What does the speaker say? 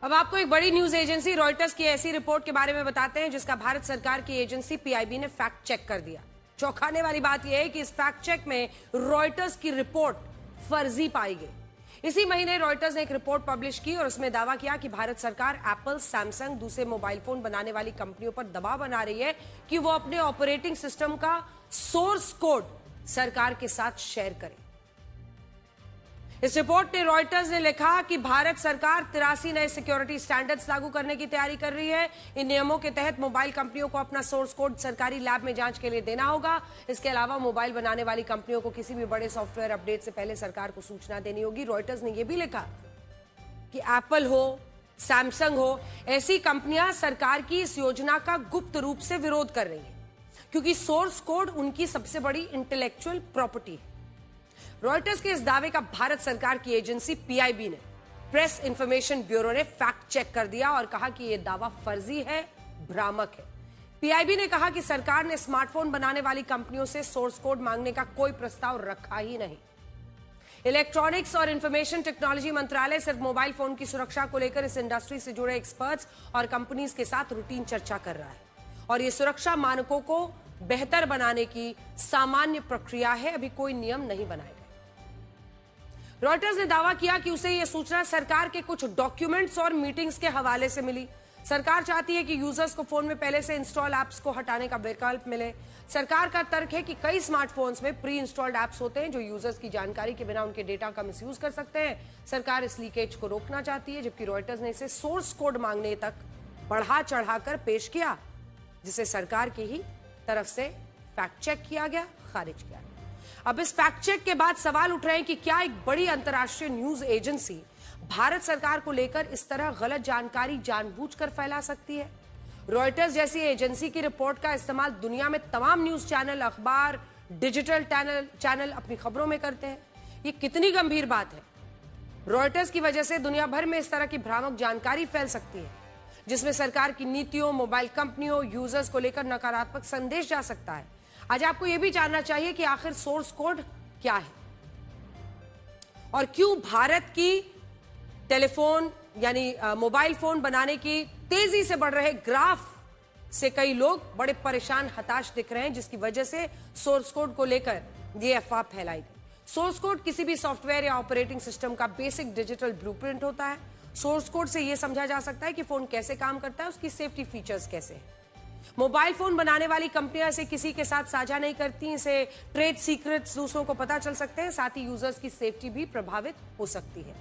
अब आपको एक बड़ी न्यूज एजेंसी रॉयटर्स की ऐसी रिपोर्ट के बारे में बताते हैं जिसका भारत सरकार की एजेंसी पीआईबी ने फैक्ट चेक कर दिया। चौंकाने वाली बात यह है कि इस फैक्ट चेक में रॉयटर्स की रिपोर्ट फर्जी पाई गई। इसी महीने रॉयटर्स ने एक रिपोर्ट पब्लिश की और उसमें दावा किया कि भारत सरकार एप्पल, सैमसंग, दूसरे मोबाइल फोन बनाने वाली कंपनियों पर दबाव बना रही है कि वो अपने ऑपरेटिंग सिस्टम का सोर्स कोड सरकार के साथ शेयर करे। इस रिपोर्ट में रॉयटर्स ने लिखा कि भारत सरकार 83 नए सिक्योरिटी स्टैंडर्ड्स लागू करने की तैयारी कर रही है। इन नियमों के तहत मोबाइल कंपनियों को अपना सोर्स कोड सरकारी लैब में जांच के लिए देना होगा। इसके अलावा मोबाइल बनाने वाली कंपनियों को किसी भी बड़े सॉफ्टवेयर अपडेट से पहले सरकार को सूचना देनी होगी। रॉयटर्स ने यह भी लिखा कि एप्पल हो, सैमसंग हो, ऐसी कंपनियां सरकार की इस योजना का गुप्त रूप से विरोध कर रही है क्योंकि सोर्स कोड उनकी सबसे बड़ी इंटेलेक्चुअल प्रॉपर्टी है। रॉयटर्स के इस दावे का भारत सरकार की एजेंसी पीआईबी ने, प्रेस इंफॉर्मेशन ब्यूरो ने फैक्ट चेक कर दिया और कहा कि यह दावा फर्जी है, भ्रामक है। पीआईबी ने कहा कि सरकार ने स्मार्टफोन बनाने वाली कंपनियों से सोर्स कोड मांगने का कोई प्रस्ताव रखा ही नहीं। इलेक्ट्रॉनिक्स और इंफॉर्मेशन टेक्नोलॉजी मंत्रालय सिर्फ मोबाइल फोन की सुरक्षा को लेकर इस इंडस्ट्री से जुड़े एक्सपर्ट्स और कंपनीज के साथ रूटीन चर्चा कर रहा है और यह सुरक्षा मानकों को बेहतर बनाने की सामान्य प्रक्रिया है। अभी कोई नियम नहीं बनाए गए। रॉयटर्स ने दावा किया कि उसे यह सूचना सरकार के कुछ डॉक्यूमेंट्स और मीटिंग्स के हवाले से मिली। सरकार चाहती है कि यूजर्स को फोन में पहले से इंस्टॉल ऐप्स को हटाने का विकल्प मिले। सरकार का तर्क है कि कई स्मार्टफोन्स में प्री इंस्टॉल्ड ऐप्स होते हैं जो यूजर्स की जानकारी के बिना उनके डेटा का मिसयूज कर सकते हैं। सरकार इस लीकेज को रोकना चाहती है, जबकि रॉयटर्स ने इसे सोर्स कोड मांगने तक बढ़ा चढ़ाकर पेश किया, जिसे सरकार की ही तरफ से फैक्ट चेक किया गया, खारिज किया गया। अब इस फैक्ट चेक के बाद सवाल उठ रहे हैं कि क्या एक बड़ी अंतर्राष्ट्रीय न्यूज एजेंसी भारत सरकार को लेकर इस तरह गलत जानकारी जानबूझकर फैला सकती है? रॉयटर्स जैसी एजेंसी की रिपोर्ट का इस्तेमाल दुनिया में तमाम न्यूज चैनल, अखबार, डिजिटल चैनल अपनी खबरों में करते हैं। ये कितनी गंभीर बात है। रॉयटर्स की वजह से दुनिया भर में इस तरह की भ्रामक जानकारी फैल सकती है जिसमें सरकार की नीतियों, मोबाइल कंपनियों, यूजर्स को लेकर नकारात्मक संदेश जा सकता है। आज आपको यह भी जानना चाहिए कि आखिर सोर्स कोड क्या है और क्यों भारत की टेलीफोन यानी मोबाइल फोन बनाने की तेजी से बढ़ रहे ग्राफ से कई लोग बड़े परेशान, हताश दिख रहे हैं, जिसकी वजह से सोर्स कोड को लेकर यह अफवाह फैलाई गई। सोर्स कोड किसी भी सॉफ्टवेयर या ऑपरेटिंग सिस्टम का बेसिक डिजिटल ब्लूप्रिंट होता है। सोर्स कोड से यह समझा जा सकता है कि फोन कैसे काम करता है, उसकी सेफ्टी फीचर्स कैसे हैं। मोबाइल फोन बनाने वाली कंपनियां इसे किसी के साथ साझा नहीं करती। इसे ट्रेड सीक्रेट्स दूसरों को पता चल सकते हैं, साथ ही यूजर्स की सेफ्टी भी प्रभावित हो सकती है।